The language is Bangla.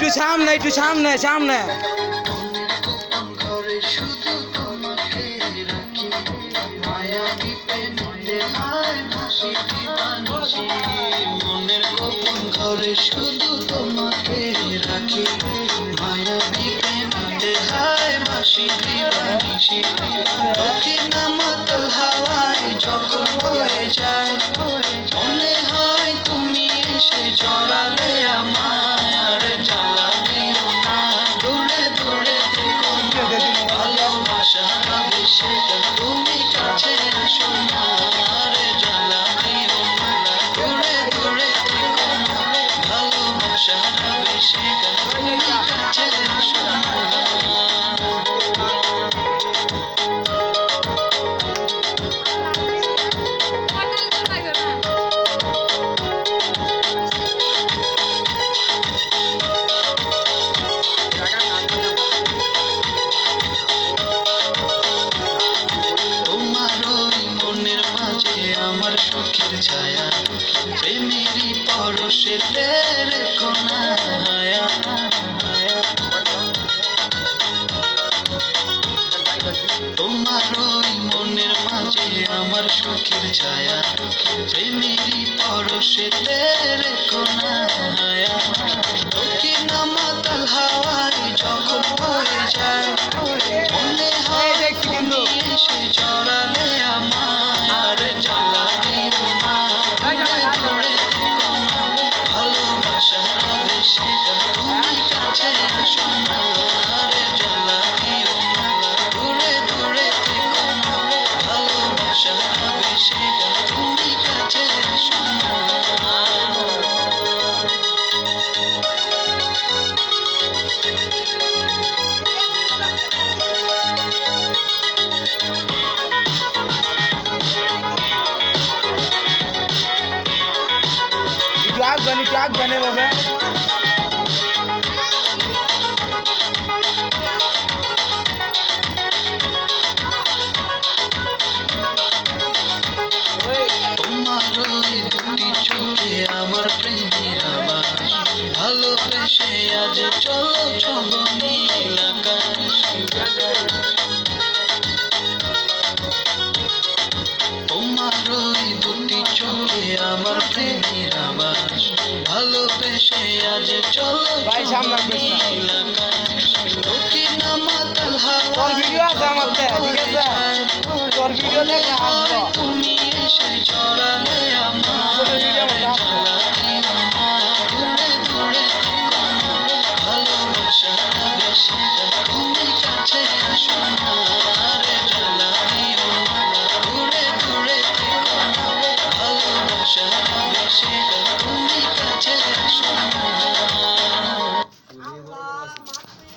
একটু সামনে সামনে মনের গোপন ঘরে শুধু তোমাকে রাখি মায়া দিতে নিতে হায় বাসি দিবানিসি দক্ষিণ মাতাল হাওয়ায় যখন হয়ে যায় মনে হয় তুমি এসে জড়ালে আমায় আর জ্বালা দিও না দূরে দূরে থেকো না ভালোবাসা হবে সেটা তুমি কাছে আসো না আর জ্বালা দিও না দূরে দূরে থেকো না ভালোবাসা হবে সেটা তুমি কাছে আসো না আমার সুখের ছায়া প্রেমেরই পরশেতে রেখো না হায়া তোমার ওই মনের মাঝে আমার সুখের ছায়া প্রেমেরই পরশেতে রেখো না হায়া দক্ষিণ মাতাল হাওয়ায় যখন হয়ে যায় মনে হয় তুমি এসে জড়ালে আমায় আর জ্বালা দিও না দূরে থেকো না ভালোবাসা হবে সেটা তুমি কাছে আসো না আর জ্বালা দিও না দূরে দূরে থেকো না ভালোবাসা হবে সেটা তুমি কাছে আসো না একটু আগবানে বাবা তোমার ওই দুটি চোখে আমার প্রেমের আবাস ভালোবেসে আজ চলো চলো নীল আকাশ তোমার ওই দুটি চোখে আমার প্রেমের আবাস ভালোবেসে আজ চলো ভাই সামনে নীল আকাশ দক্ষিণ মাতাল তোর ভিডিও আছে আমার ঠিক আছে তোর ভিডিও দেখে আসবো তুমি এসে চড়ালে